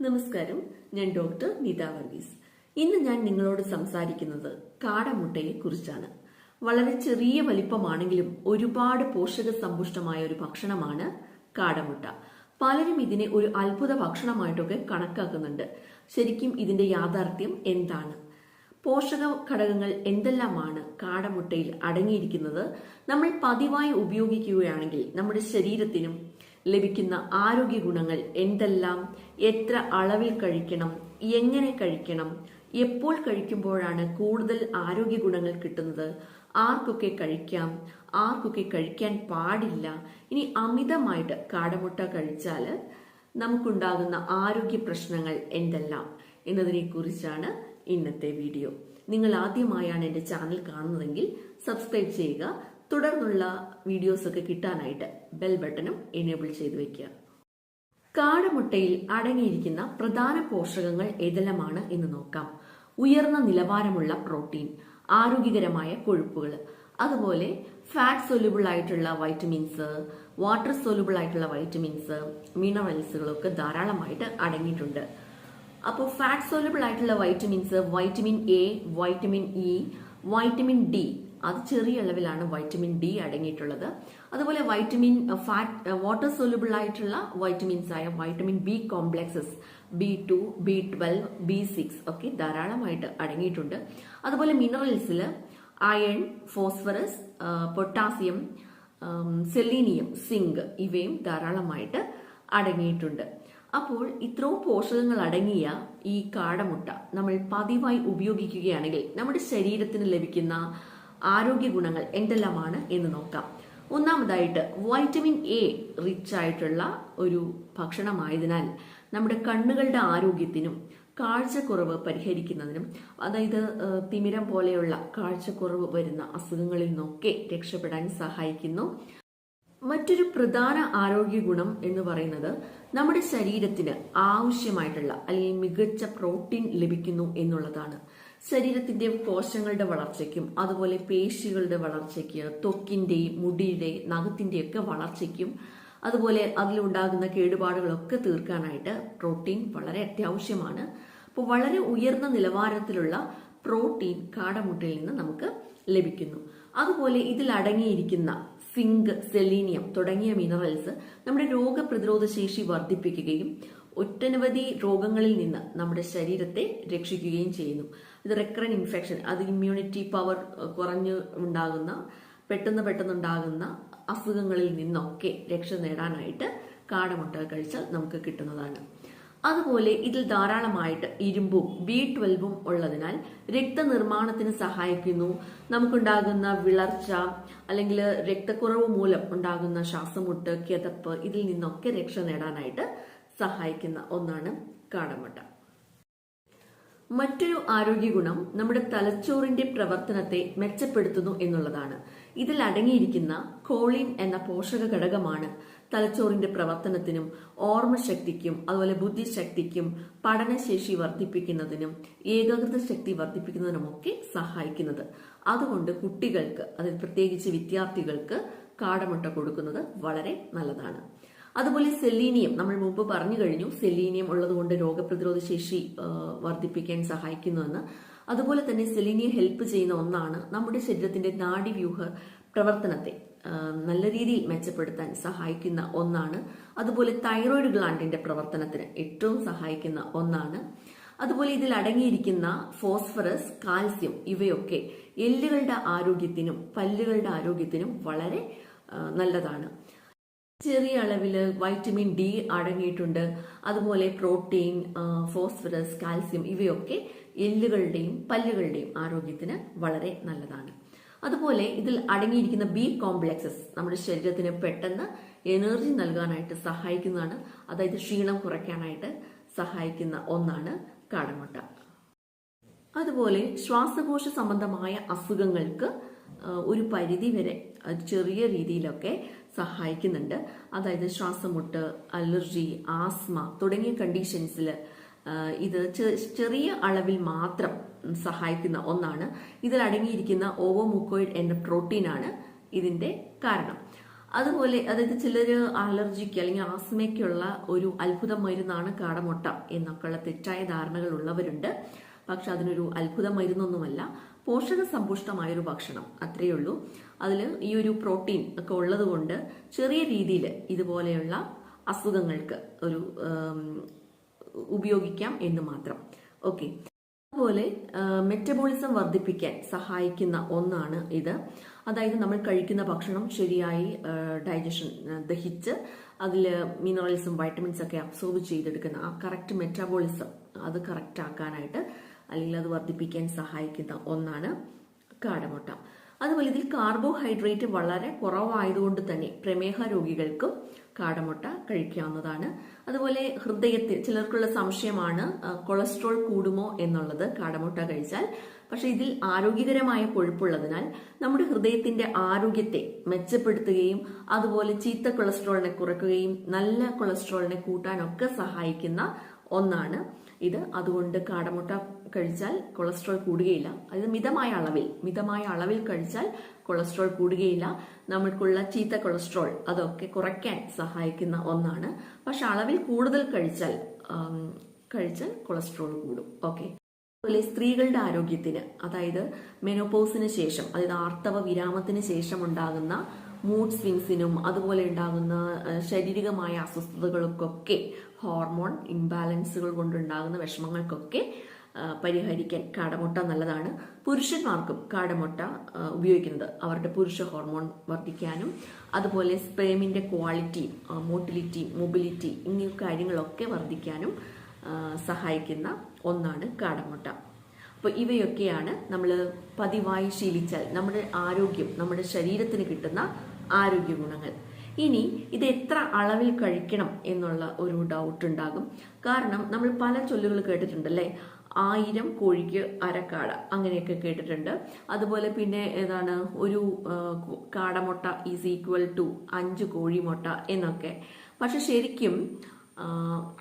നമസ്കാരം, ഞാൻ ഡോക്ടർ നീത വർഗീസ്. ഇന്ന് ഞാൻ നിങ്ങളോട് സംസാരിക്കുന്നത് കാടമുട്ടയെ കുറിച്ചാണ്. വളരെ ചെറിയ വലിപ്പമാണെങ്കിലും ഒരുപാട് പോഷക സമ്പുഷ്ടമായ ഒരു ഭക്ഷണമാണ് കാടമുട്ട. പലരും ഇതിനെ ഒരു അത്ഭുത ഭക്ഷണമായിട്ടൊക്കെ കണക്കാക്കുന്നുണ്ട്. ശരിക്കും ഇതിന്റെ യാഥാർത്ഥ്യം എന്താണ്? പോഷക ഘടകങ്ങൾ എന്തെല്ലാമാണ് കാടമുട്ടയിൽ അടങ്ങിയിരിക്കുന്നത്? നമ്മൾ പതിവായി ഉപയോഗിക്കുകയാണെങ്കിൽ നമ്മുടെ ശരീരത്തിനും ലഭിക്കുന്ന ആരോഗ്യ ഗുണങ്ങൾ എന്തെല്ലാം, എത്ര അളവിൽ കഴിക്കണം, എങ്ങനെ കഴിക്കണം, എപ്പോൾ കഴിക്കുമ്പോഴാണ് കൂടുതൽ ആരോഗ്യ ഗുണങ്ങൾ കിട്ടുന്നത്, ആർക്കൊക്കെ കഴിക്കാം, ആർക്കൊക്കെ കഴിക്കാൻ പാടില്ല, ഇനി അമിതമായിട്ട് കാടമുട്ട കഴിച്ചാൽ നമുക്കുണ്ടാകുന്ന ആരോഗ്യ പ്രശ്നങ്ങൾ എന്തെല്ലാം എന്നതിനെ കുറിച്ചാണ് ഇന്നത്തെ വീഡിയോ. നിങ്ങൾ ആദ്യമായാണ് എൻ്റെ ചാനൽ കാണുന്നതെങ്കിൽ സബ്സ്ക്രൈബ് ചെയ്യുക. തുടർന്നുള്ള വീഡിയോസ് ഒക്കെ കിട്ടാനായിട്ട് ബെൽ ബട്ടണും എനേബിൾ ചെയ്തു വെക്കുക. കാടമുട്ടയിൽ അടങ്ങിയിരിക്കുന്ന പ്രധാന പോഷകങ്ങൾ ഏതെല്ലാമാണ് എന്ന് നോക്കാം. ഉയർന്ന നിലവാരമുള്ള പ്രോട്ടീൻ, ആരോഗ്യകരമായ കൊഴുപ്പുകൾ, അതുപോലെ ഫാറ്റ് സൊല്യൂബിൾ ആയിട്ടുള്ള വൈറ്റമിൻസ്, വാട്ടർ സൊല്യൂബിൾ ആയിട്ടുള്ള വൈറ്റമിൻസ്, മിനറൽസുകളൊക്കെ ധാരാളമായിട്ട് അടങ്ങിയിട്ടുണ്ട്. അപ്പോൾ ഫാറ്റ് സൊല്യൂബിൾ ആയിട്ടുള്ള vitamins, vitamin A, vitamin E, vitamin D, അത് ചെറിയ അളവിലാണ് വൈറ്റമിൻ ഡി അടങ്ങിയിട്ടുള്ളത്. അതുപോലെ വാട്ടർ സൊല്യൂബിൾ ആയിട്ടുള്ള വൈറ്റമിൻസ് ആയ vitamin B complexes, B2, B12, B6 ഒക്കെ ധാരാളമായിട്ട് അടങ്ങിയിട്ടുണ്ട്. അതുപോലെ മിനറൽസിൽ iron, phosphorus, potassium, selenium, zinc ഇവയും ധാരാളമായിട്ട് അടങ്ങിയിട്ടുണ്ട്. അപ്പോൾ ഇത്രയും പോഷകങ്ങൾ അടങ്ങിയ ഈ കാടമുട്ട നമ്മൾ പതിവായി ഉപയോഗിക്കുകയാണെങ്കിൽ നമ്മുടെ ശരീരത്തിന് ലഭിക്കുന്ന ആരോഗ്യ ഗുണങ്ങൾ എന്തെല്ലാമാണ് എന്ന് നോക്കാം. ഒന്നാമതായിട്ട് വൈറ്റമിൻ എ റിച്ച് ആയിട്ടുള്ള ഒരു ഭക്ഷണമായതിനാൽ നമ്മുടെ കണ്ണുകളുടെ ആരോഗ്യത്തിനും കാഴ്ചക്കുറവ് പരിഹരിക്കുന്നതിനും, അതായത് തിമിരം പോലെയുള്ള കാഴ്ചക്കുറവ് വരുന്ന അസുഖങ്ങളിൽ നിന്നൊക്കെ രക്ഷപ്പെടാൻ സഹായിക്കുന്നു. മറ്റൊരു പ്രധാന ആരോഗ്യ ഗുണം എന്ന് പറയുന്നത് നമ്മുടെ ശരീരത്തിന് ആവശ്യമായിട്ടുള്ള അല്ലെങ്കിൽ മികച്ച പ്രോട്ടീൻ ലഭിക്കുന്നു എന്നുള്ളതാണ്. ശരീരത്തിന്റെ കോശങ്ങളുടെ വളർച്ചയ്ക്കും അതുപോലെ പേശികളുടെ വളർച്ചയ്ക്ക്, ത്വക്കിന്റെയും മുടിയുടെയും നഖത്തിന്റെയും ഒക്കെ വളർച്ചയ്ക്കും അതുപോലെ അതിലുണ്ടാകുന്ന കേടുപാടുകളൊക്കെ തീർക്കാനായിട്ട് പ്രോട്ടീൻ വളരെ അത്യാവശ്യമാണ്. അപ്പോൾ വളരെ ഉയർന്ന നിലവാരത്തിലുള്ള പ്രോട്ടീൻ കാടമുട്ടയിൽ നിന്ന് നമുക്ക് ലഭിക്കുന്നു. അതുപോലെ ഇതിൽ അടങ്ങിയിരിക്കുന്ന സിങ്ക്, സെലീനിയം തുടങ്ങിയ മിനറൽസ് നമ്മുടെ രോഗപ്രതിരോധ ശേഷി വർദ്ധിപ്പിക്കുകയും ഒട്ടനവധി രോഗങ്ങളിൽ നിന്ന് നമ്മുടെ ശരീരത്തെ രക്ഷിക്കുകയും ചെയ്യുന്നു. ഇത് റെക്കറന്റ് ഇൻഫെക്ഷൻ, അത് ഇമ്മ്യൂണിറ്റി പവർ കുറഞ്ഞു ഉണ്ടാകുന്ന പെട്ടെന്നുണ്ടാകുന്ന അസുഖങ്ങളിൽ നിന്നൊക്കെ രക്ഷ നേടാനായിട്ട് കാടമുട്ട കഴിച്ചാൽ നമുക്ക് കിട്ടുന്നതാണ്. അതുപോലെ ഇതിൽ ധാരാളമായിട്ട് ഇരുമ്പും B12 ഉള്ളതിനാൽ രക്തനിർമ്മാണത്തിന് സഹായിക്കുന്നു. നമുക്കുണ്ടാകുന്ന വിളർച്ച അല്ലെങ്കിൽ രക്തക്കുറവ് മൂലം ഉണ്ടാകുന്ന ശ്വാസമുട്ട്, കിതപ്പ് ഇതിൽ നിന്നൊക്കെ രക്ഷ നേടാനായിട്ട് സഹായിക്കുന്ന ഒന്നാണ് കാടമുട്ട. മറ്റൊരു ആരോഗ്യ ഗുണം നമ്മുടെ തലച്ചോറിന്റെ പ്രവർത്തനത്തെ മെച്ചപ്പെടുത്തുന്നു എന്നുള്ളതാണ്. ഇതിൽ അടങ്ങിയിരിക്കുന്ന കോളിൻ എന്ന പോഷക ഘടകമാണ് തലച്ചോറിന്റെ പ്രവർത്തനത്തിനും ഓർമ്മശക്തിക്കും അതുപോലെ ബുദ്ധിശക്തിക്കും പഠനശേഷി വർദ്ധിപ്പിക്കുന്നതിനും ഏകാഗ്രത ശക്തി വർദ്ധിപ്പിക്കുന്നതിനുമൊക്കെ സഹായിക്കുന്നത്. അതുകൊണ്ട് കുട്ടികൾക്ക്, അതിൽ പ്രത്യേകിച്ച് വിദ്യാർത്ഥികൾക്ക് കാടമുട്ട കൊടുക്കുന്നത് വളരെ നല്ലതാണ്. അതുപോലെ സെലീനിയം നമ്മൾ മുമ്പ് പറഞ്ഞു കഴിഞ്ഞു. സെലീനിയം ഉള്ളതുകൊണ്ട് രോഗപ്രതിരോധ ശേഷി വർദ്ധിപ്പിക്കാൻ സഹായിക്കുന്നുവെന്ന്. അതുപോലെ തന്നെ സെലീനിയം ഹെൽപ്പ് ചെയ്യുന്ന ഒന്നാണ് നമ്മുടെ ശരീരത്തിന്റെ നാഡീവ്യൂഹ പ്രവർത്തനത്തെ നല്ല രീതിയിൽ മെച്ചപ്പെടുത്താൻ സഹായിക്കുന്ന ഒന്നാണ്. അതുപോലെ തൈറോയിഡ് ഗ്ലാൻഡിന്റെ പ്രവർത്തനത്തിന് ഏറ്റവും സഹായിക്കുന്ന ഒന്നാണ്. അതുപോലെ ഇതിൽ അടങ്ങിയിരിക്കുന്ന ഫോസ്ഫറസ്, കാൽസ്യം ഇവയൊക്കെ എല്ലുകളുടെ ആരോഗ്യത്തിനും പല്ലുകളുടെ ആരോഗ്യത്തിനും വളരെ നല്ലതാണ്. ചെറിയ അളവിൽ വൈറ്റമിൻ ഡി അടങ്ങിയിട്ടുണ്ട്. അതുപോലെ പ്രോട്ടീൻ, ഫോസ്ഫറസ്, കാൽസ്യം ഇവയൊക്കെ എല്ലുകളുടെയും പല്ലുകളുടെയും ആരോഗ്യത്തിന് വളരെ നല്ലതാണ്. അതുപോലെ ഇതിൽ അടങ്ങിയിരിക്കുന്ന ബി കോംപ്ലക്സസ് നമ്മുടെ ശരീരത്തിന് പെട്ടെന്ന് എനർജി നൽകാനായിട്ട് സഹായിക്കുന്നതാണ്. അതായത് ക്ഷീണം കുറയ്ക്കാനായിട്ട് സഹായിക്കുന്ന ഒന്നാണ് കാടമുട്ട. അതുപോലെ ശ്വാസകോശ സംബന്ധമായ അസുഖങ്ങൾക്ക് ഒരു പരിധി വരെ ചെറിയ രീതിയിലൊക്കെ സഹായിക്കുന്നുണ്ട്. അതായത് ശ്വാസമുട്ട്, അലർജി, ആസ്മ തുടങ്ങിയ കണ്ടീഷൻസിൽ ഇത് ചെറിയ അളവിൽ മാത്രം സഹായിക്കുന്ന ഒന്നാണ്. ഇതിൽ അടങ്ങിയിരിക്കുന്ന ഓവോമുക്കോയിഡ് എന്ന പ്രോട്ടീനാണ് ഇതിന്റെ കാരണം. അതുപോലെ അതായത് ചിലര് അലർജിക്ക് അല്ലെങ്കിൽ ആസ്മയ്ക്കുള്ള ഒരു അത്ഭുത മരുന്നാണ് കാടമുട്ട എന്നൊക്കെയുള്ള തെറ്റായ ധാരണകൾ ഉള്ളവരുണ്ട്. പക്ഷെ അതിനൊരു അത്ഭുത മരുന്നൊന്നുമല്ല, പോഷക സമ്പുഷ്ടമായൊരു ഭക്ഷണം, അത്രയേ ഉള്ളൂ. അതിൽ ഈ ഒരു പ്രോട്ടീൻ ഒക്കെ ഉള്ളത് കൊണ്ട് ചെറിയ രീതിയിൽ ഇതുപോലെയുള്ള അസുഖങ്ങൾക്ക് ഒരു ഉപയോഗിക്കാം എന്ന് മാത്രം. ഓക്കെ. അതുപോലെ മെറ്റബോളിസം വർദ്ധിപ്പിക്കാൻ സഹായിക്കുന്ന ഒന്നാണ് ഇത്. അതായത് നമ്മൾ കഴിക്കുന്ന ഭക്ഷണം ശരിയായി ഡൈജഷൻ ദഹിച്ച് അതിൽ മിനറൽസും വൈറ്റമിൻസ് ഒക്കെ അബ്സോർബ് ചെയ്തെടുക്കുന്ന ആ കറക്റ്റ് മെറ്റബോളിസം അത് കറക്റ്റ് ആക്കാനായിട്ട് അല്ലെങ്കിൽ അത് വർദ്ധിപ്പിക്കാൻ സഹായിക്കുന്ന ഒന്നാണ് കാടമുട്ട. അതുപോലെ ഇതിൽ കാർബോഹൈഡ്രേറ്റ് വളരെ കുറവായതുകൊണ്ട് തന്നെ പ്രമേഹ രോഗികൾക്കും കാടമുട്ട കഴിക്കാവുന്നതാണ്. അതുപോലെ ഹൃദയത്തിൽ ചിലർക്കുള്ള സംശയമാണ് കൊളസ്ട്രോൾ കൂടുമോ എന്നുള്ളത് കാടമുട്ട കഴിച്ചാൽ. പക്ഷെ ഇതിൽ ആരോഗ്യകരമായ കൊഴുപ്പുള്ളതിനാൽ നമ്മുടെ ഹൃദയത്തിന്റെ ആരോഗ്യത്തെ മെച്ചപ്പെടുത്തുകയും അതുപോലെ ചീത്ത കൊളസ്ട്രോളിനെ കുറയ്ക്കുകയും നല്ല കൊളസ്ട്രോളിനെ കൂട്ടാനൊക്കെ സഹായിക്കുന്ന ഒന്നാണ് ഇത്. അതുകൊണ്ട് കാടമുട്ട കഴിച്ചാൽ കൊളസ്ട്രോൾ കൂടുകയില്ല. അത് മിതമായ അളവിൽ കഴിച്ചാൽ കൊളസ്ട്രോൾ കൂടുകയില്ല. നമ്മൾക്കുള്ള ചീത്ത കൊളസ്ട്രോൾ അതൊക്കെ കുറയ്ക്കാൻ സഹായിക്കുന്ന ഒന്നാണ്. പക്ഷെ അളവിൽ കൂടുതൽ കഴിച്ചാൽ കൊളസ്ട്രോൾ കൂടും. ഓക്കെ. അതുപോലെ സ്ത്രീകളുടെ ആരോഗ്യത്തിന്, അതായത് മെനോപോസിന് ശേഷം, അതായത് ആർത്തവ വിരാമത്തിന് ശേഷം ഉണ്ടാകുന്ന മൂഡ് സ്വിങ്സിനും അതുപോലെ ഉണ്ടാകുന്ന ശാരീരികമായ അസ്വസ്ഥതകൾക്കൊക്കെ, ഹോർമോൺ ഇംബാലൻസുകൾ കൊണ്ടുണ്ടാകുന്ന വിഷമങ്ങൾക്കൊക്കെ പരിഹരിക്കാൻ കാടമുട്ട നല്ലതാണ്. പുരുഷന്മാർക്കും കാടമുട്ട ഉപയോഗിക്കുന്നത് അവരുടെ പുരുഷ ഹോർമോൺ വർദ്ധിക്കാനും അതുപോലെ സ്പേമിന്റെ ക്വാളിറ്റി, മോട്ടിലിറ്റി, മൊബിലിറ്റി ഇങ്ങനെ കാര്യങ്ങളൊക്കെ വർദ്ധിക്കാനും സഹായിക്കുന്ന ഒന്നാണ് കാടമുട്ട. അപ്പോൾ ഇവയൊക്കെയാണ് നമ്മൾ പതിവായി ശീലിച്ചാൽ നമ്മുടെ ആരോഗ്യം, നമ്മുടെ ശരീരത്തിന് കിട്ടുന്ന ആരോഗ്യ ഗുണങ്ങൾ. ഇനി ഇത് എത്ര അളവിൽ കഴിക്കണം എന്നുള്ള ഒരു ഡൗട്ട് ഉണ്ടാകും. കാരണം നമ്മൾ പല ചൊല്ലുകൾ കേട്ടിട്ടുണ്ടല്ലേ, 1000 കോഴിക്ക് അരക്കാട, അങ്ങനെയൊക്കെ കേട്ടിട്ടുണ്ട്. അതുപോലെ പിന്നെ ഏതാണ്, ഒരു കാടമുട്ട ഈസ് ഈക്വൽ ടു 5 കോഴിമുട്ട എന്നൊക്കെ. പക്ഷെ ശരിക്കും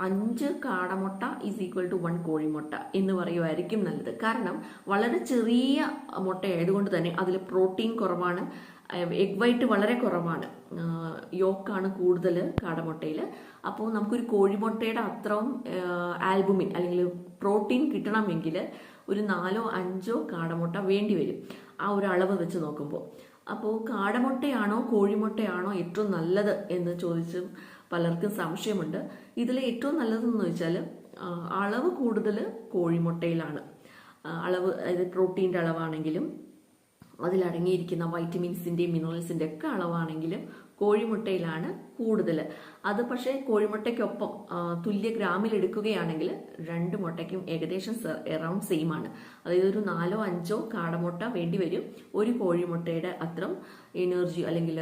5 കാടമുട്ട ഈസ് ഈക്വൽ ടു 1 കോഴിമുട്ട എന്ന് പറയുമായിരിക്കും നല്ലത്. കാരണം വളരെ ചെറിയ മുട്ടയായതുകൊണ്ട് തന്നെ അതിൽ പ്രോട്ടീൻ കുറവാണ്, എഗ് വൈറ്റ് വളരെ കുറവാണ്, യോക്കാണ് കൂടുതൽ കാടമുട്ടയിൽ. അപ്പോൾ നമുക്കൊരു കോഴിമുട്ടയുടെ അത്രയും ആൽബുമിൻ അല്ലെങ്കിൽ പ്രോട്ടീൻ കിട്ടണമെങ്കിൽ ഒരു 4-5 കാടമുട്ട വേണ്ടി വരും, ആ ഒരു അളവ് വെച്ച് നോക്കുമ്പോൾ. അപ്പോൾ കാടമുട്ടയാണോ കോഴിമുട്ടയാണോ ഏറ്റവും നല്ലത് എന്ന് ചോദിച്ചും പലർക്കും സംശയമുണ്ട്. ഇതിൽ ഏറ്റവും നല്ലതെന്ന് വെച്ചാൽ അളവ് കൂടുതൽ കോഴിമുട്ടയിലാണ്. അളവ്, അതായത് പ്രോട്ടീൻ്റെ അളവാണെങ്കിലും അതിലടങ്ങിയിരിക്കുന്ന വൈറ്റമിൻസിൻ്റെയും മിനറൽസിൻ്റെ ഒക്കെ അളവാണെങ്കിലും കോഴിമുട്ടയിലാണ് കൂടുതൽ. അത് പക്ഷേ കോഴിമുട്ടയ്ക്കൊപ്പം തുല്യ ഗ്രാമിൽ എടുക്കുകയാണെങ്കിൽ 2 മുട്ടയ്ക്കും ഏകദേശം എറൗണ്ട് സെയിം ആണ്. അതായത് ഒരു 4-5 കാടമുട്ട വേണ്ടി വരും ഒരു കോഴിമുട്ടയുടെ അത്രയും എനർജി അല്ലെങ്കിൽ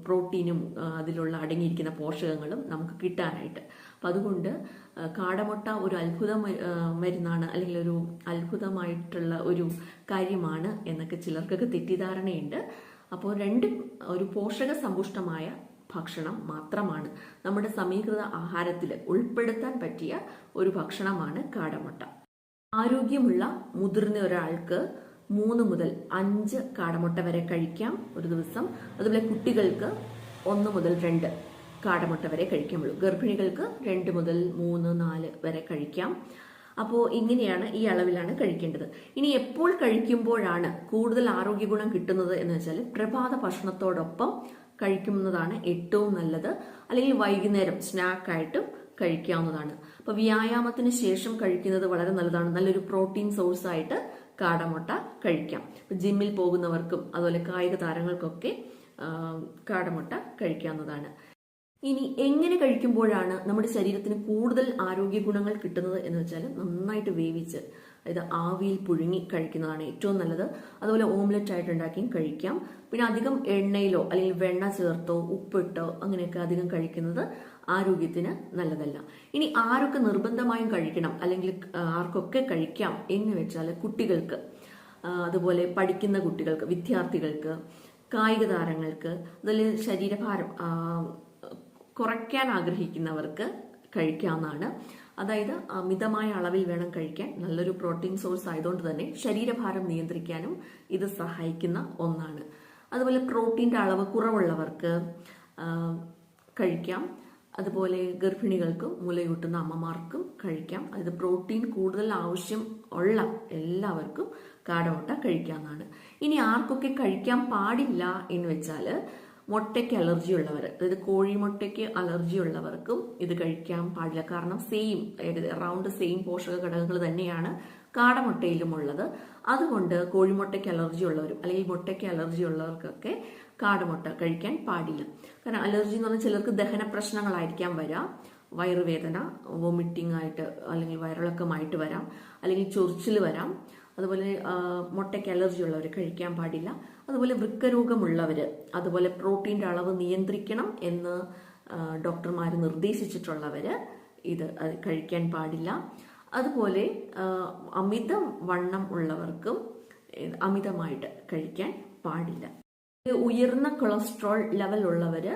പ്രോട്ടീനും അതിലുള്ള അടങ്ങിയിരിക്കുന്ന പോഷകങ്ങളും നമുക്ക് കിട്ടാനായിട്ട്. അപ്പം അതുകൊണ്ട് കാടമുട്ട ഒരു അത്ഭുത മരുന്നാണ് അല്ലെങ്കിൽ ഒരു അത്ഭുതമായിട്ടുള്ള ഒരു കാര്യമാണ് എന്നൊക്കെ ചിലർക്കൊക്കെ തെറ്റിദ്ധാരണയുണ്ട്. അപ്പോൾ രണ്ടും ഒരു പോഷക സമ്പുഷ്ടമായ ഭക്ഷണം മാത്രമാണ്. നമ്മുടെ സമീകൃത ആഹാരത്തിൽ ഉൾപ്പെടുത്താൻ പറ്റിയ ഒരു ഭക്ഷണമാണ് കാടമുട്ട. ആരോഗ്യമുള്ള മുതിർന്ന ഒരാൾക്ക് 3 മുതൽ 5 കാടമുട്ട വരെ കഴിക്കാം ഒരു ദിവസം. അതുപോലെ കുട്ടികൾക്ക് 1 മുതൽ 2 കാടമുട്ട വരെ കഴിക്കാമുള്ളൂ. ഗർഭിണികൾക്ക് 2 മുതൽ 3-4 വരെ കഴിക്കാം. അപ്പോൾ ഇങ്ങനെയാണ്, ഈ അളവിലാണ് കഴിക്കേണ്ടത്. ഇനി എപ്പോൾ കഴിക്കുമ്പോഴാണ് കൂടുതൽ ആരോഗ്യ ഗുണം കിട്ടുന്നത് എന്ന് വെച്ചാൽ പ്രഭാത ഭക്ഷണത്തോടൊപ്പം കഴിക്കുന്നതാണ് ഏറ്റവും നല്ലത്. അല്ലെങ്കിൽ വൈകുന്നേരം സ്നാക്കായിട്ടും കഴിക്കാവുന്നതാണ്. അപ്പോൾ വ്യായാമത്തിന് ശേഷം കഴിക്കുന്നത് വളരെ നല്ലതാണ്. നല്ലൊരു പ്രോട്ടീൻ സോഴ്സ് ആയിട്ട് കാടമുട്ട കഴിക്കാം. ജിമ്മിൽ പോകുന്നവർക്കും അതുപോലെ കായിക താരങ്ങൾക്കൊക്കെ കാടമുട്ട കഴിക്കാവുന്നതാണ്. ഇനി എങ്ങനെ കഴിക്കുമ്പോഴാണ് നമ്മുടെ ശരീരത്തിന് കൂടുതൽ ആരോഗ്യ ഗുണങ്ങൾ കിട്ടുന്നത് എന്ന് വെച്ചാൽ നന്നായിട്ട് വേവിച്ച്, അതായത് ആവിയിൽ പുഴുങ്ങി കഴിക്കുന്നതാണ് ഏറ്റവും നല്ലത്. അതുപോലെ ഓംലെറ്റ് ആയിട്ട് ഉണ്ടാക്കിയും കഴിക്കാം. പിന്നെ അധികം എണ്ണയിലോ അല്ലെങ്കിൽ വെണ്ണ ചേർത്തോ ഉപ്പിട്ടോ അങ്ങനെയൊക്കെ അധികം കഴിക്കുന്നത് ആരോഗ്യത്തിന് നല്ലതല്ല. ഇനി ആരൊക്കെ നിർബന്ധമായും കഴിക്കണം അല്ലെങ്കിൽ ആർക്കൊക്കെ കഴിക്കാം എന്ന് വെച്ചാൽ കുട്ടികൾക്ക്, അതുപോലെ പഠിക്കുന്ന കുട്ടികൾക്ക്, വിദ്യാർത്ഥികൾക്ക്, കായിക താരങ്ങൾക്ക്, അതിൽ ശരീരഭാരം കുറയ്ക്കാൻ ആഗ്രഹിക്കുന്നവർക്ക് കഴിക്കാവുന്നതാണ്. അതായത് മിതമായ അളവിൽ വേണം കഴിക്കാൻ. നല്ലൊരു പ്രോട്ടീൻ സോഴ്സ് ആയതുകൊണ്ട് തന്നെ ശരീരഭാരം നിയന്ത്രിക്കാനും ഇത് സഹായിക്കുന്ന ഒന്നാണ്. അതുപോലെ പ്രോട്ടീൻ്റെ അളവ് കുറവുള്ളവർക്ക്, കഴിക്കാം. അതുപോലെ ഗർഭിണികൾക്കും മുലയൂട്ടുന്ന അമ്മമാർക്കും കഴിക്കാം. അതായത് പ്രോട്ടീൻ കൂടുതൽ ആവശ്യം ഉള്ള എല്ലാവർക്കും കാടമുട്ട കഴിക്കാവുന്നതാണ്. ഇനി ആർക്കൊക്കെ കഴിക്കാൻ പാടില്ല എന്ന് വെച്ചാൽ മുട്ടയ്ക്ക് അലർജി ഉള്ളവർ, അതായത് കോഴിമുട്ടയ്ക്ക് അലർജി ഉള്ളവർക്കും ഇത് കഴിക്കാൻ പാടില്ല. കാരണം അറൗണ്ട് സെയിം പോഷക ഘടകങ്ങൾ തന്നെയാണ് കാടമുട്ടയിലും ഉള്ളത്. അതുകൊണ്ട് കോഴിമുട്ടയ്ക്ക് അലർജി ഉള്ളവരും അല്ലെങ്കിൽ മുട്ടയ്ക്ക് അലർജി ഉള്ളവർക്കൊക്കെ കാടമുട്ട കഴിക്കാൻ പാടില്ല. കാരണം അലർജി എന്ന് പറഞ്ഞാൽ ചിലർക്ക് ദഹന പ്രശ്നങ്ങളായിരിക്കാം വരാം, വയറുവേദന, വോമിറ്റിംഗ് ആയിട്ട് അല്ലെങ്കിൽ വയറിളക്കമായിട്ട് വരാം, അല്ലെങ്കിൽ ചൊറിച്ചിൽ വരാം. അതുപോലെ മുട്ടയ്ക്ക് അലർജി ഉള്ളവർ കഴിക്കാൻ പാടില്ല. അതുപോലെ വൃക്കരോഗമുള്ളവർ, അതുപോലെ പ്രോട്ടീൻ്റെ അളവ് നിയന്ത്രിക്കണം എന്ന് ഡോക്ടർമാർ നിർദ്ദേശിച്ചിട്ടുള്ളവർ ഇത് കഴിക്കാൻ പാടില്ല. അതുപോലെ അമിത വണ്ണം ഉള്ളവർക്കും അമിതമായിട്ട് കഴിക്കാൻ പാടില്ല. ഉയർന്ന കൊളസ്ട്രോൾ ലെവൽ ഉള്ളവർ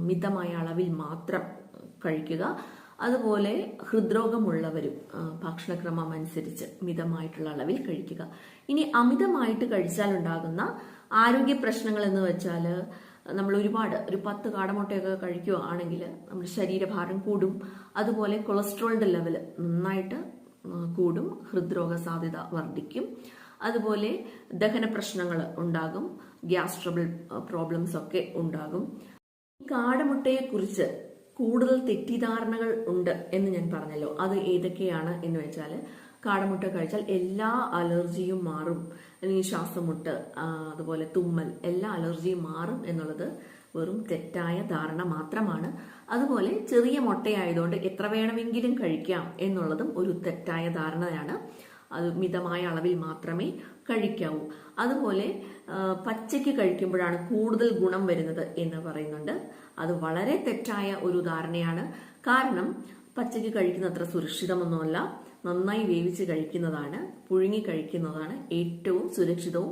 മിതമായ അളവിൽ മാത്രം കഴിക്കുക. അതുപോലെ ഹൃദ്രോഗമുള്ളവരും ഭക്ഷണക്രമം അനുസരിച്ച് മിതമായിട്ടുള്ള അളവിൽ കഴിക്കുക. ഇനി അമിതമായിട്ട് കഴിച്ചാൽ ഉണ്ടാകുന്ന ആരോഗ്യ പ്രശ്നങ്ങൾ എന്ന് വെച്ചാൽ നമ്മൾ ഒരു 10 കാടമുട്ടയൊക്കെ കഴിക്കുകയാണെങ്കിൽ നമ്മുടെ ശരീരഭാരം കൂടും. അതുപോലെ കൊളസ്ട്രോളിന്റെ ലെവൽ നന്നായിട്ട് കൂടും, ഹൃദ്രോഗ സാധ്യത വർദ്ധിക്കും. അതുപോലെ ദഹന പ്രശ്നങ്ങൾ ഉണ്ടാകും, ഗ്യാസ് ട്രബിൾ പ്രോബ്ലംസ് ഒക്കെ ഉണ്ടാകും. കാടമുട്ടയെ കുറിച്ച് കൂടുതൽ തെറ്റിദ്ധാരണകൾ ഉണ്ട് എന്ന് ഞാൻ പറഞ്ഞല്ലോ. അത് ഏതൊക്കെയാണ് എന്ന് വെച്ചാൽ, കാടമുട്ട കഴിച്ചാൽ എല്ലാ അലർജിയും മാറും, അല്ലെങ്കിൽ ശ്വാസമുട്ട്, അതുപോലെ തുമ്മൽ, എല്ലാ അലർജിയും മാറും എന്നുള്ളത് വെറും തെറ്റായ ധാരണ മാത്രമാണ്. അതുപോലെ ചെറിയ മുട്ടയായതുകൊണ്ട് എത്ര വേണമെങ്കിലും കഴിക്കാം എന്നുള്ളതും ഒരു തെറ്റായ ധാരണയാണ്. അത് മിതമായ അളവിൽ മാത്രമേ കഴിക്കാവൂ. അതുപോലെ പച്ചയ്ക്ക് കഴിക്കുമ്പോഴാണ് കൂടുതൽ ഗുണം വരുന്നത് എന്ന് പറയുന്നുണ്ട്. അത് വളരെ തെറ്റായ ഒരു ധാരണയാണ്. കാരണം പച്ചയ്ക്ക് കഴിക്കുന്നത്ര സുരക്ഷിതമൊന്നുമല്ല. നന്നായി വേവിച്ച് കഴിക്കുന്നതാണ്, പുഴുങ്ങി കഴിക്കുന്നതാണ് ഏറ്റവും സുരക്ഷിതവും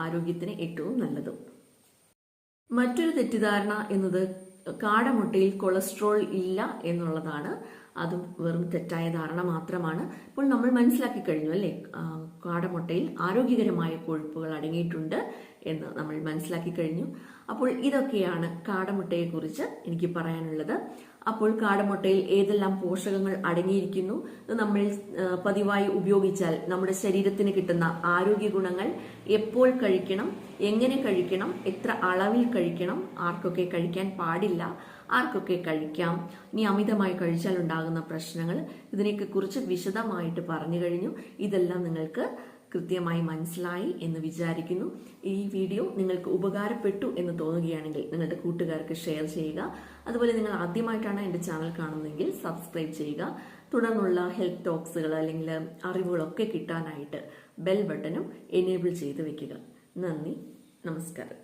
ആരോഗ്യത്തിന് ഏറ്റവും നല്ലതും. മറ്റൊരു തെറ്റിദ്ധാരണ എന്നത് കാടമുട്ടയിൽ കൊളസ്ട്രോൾ ഇല്ല എന്നുള്ളതാണ്. അതും വെറും തെറ്റായ ധാരണ മാത്രമാണ്. ഇപ്പോൾ നമ്മൾ മനസ്സിലാക്കി കഴിഞ്ഞു അല്ലേ, കാടമുട്ടയിൽ ആരോഗ്യകരമായ കൊഴുപ്പുകൾ അടങ്ങിയിട്ടുണ്ട് എന്ന് നമ്മൾ മനസ്സിലാക്കി കഴിഞ്ഞു. അപ്പോൾ ഇതൊക്കെയാണ് കാടമുട്ടയെ കുറിച്ച് എനിക്ക് പറയാനുള്ളത്. അപ്പോൾ കാടമുട്ടയിൽ ഏതെല്ലാം പോഷകങ്ങൾ അടങ്ങിയിരിക്കുന്നു, നമ്മൾ പതിവായി ഉപയോഗിച്ചാൽ നമ്മുടെ ശരീരത്തിന് കിട്ടുന്ന ആരോഗ്യ ഗുണങ്ങൾ, എപ്പോൾ കഴിക്കണം, എങ്ങനെ കഴിക്കണം, എത്ര അളവിൽ കഴിക്കണം, ആർക്കൊക്കെ കഴിക്കാൻ പാടില്ല, ആർക്കൊക്കെ കഴിക്കാം, ഇനി അമിതമായി കഴിച്ചാൽ ഉണ്ടാകുന്ന പ്രശ്നങ്ങൾ, ഇതിനെയൊക്കെ കുറിച്ച് വിശദമായിട്ട് പറഞ്ഞു കഴിഞ്ഞു. ഇതെല്ലാം നിങ്ങൾക്ക് കൃത്യമായി മനസ്സിലായി എന്ന് വിചാരിക്കുന്നു. ഈ വീഡിയോ നിങ്ങൾക്ക് ഉപകാരപ്പെട്ടു എന്ന് തോന്നുകയാണെങ്കിൽ നിങ്ങളുടെ കൂട്ടുകാർക്ക് ഷെയർ ചെയ്യുക. അതുപോലെ നിങ്ങൾ ആദ്യമായിട്ടാണ് എൻ്റെ ചാനൽ കാണുന്നതെങ്കിൽ സബ്സ്ക്രൈബ് ചെയ്യുക. തുടർന്നുള്ള ഹെൽത്ത് ടോക്സുകൾ അല്ലെങ്കിൽ അറിവുകളൊക്കെ കിട്ടാനായിട്ട് ബെൽ ബട്ടണും എനേബിൾ ചെയ്ത് വെക്കുക. നന്ദി, നമസ്കാരം.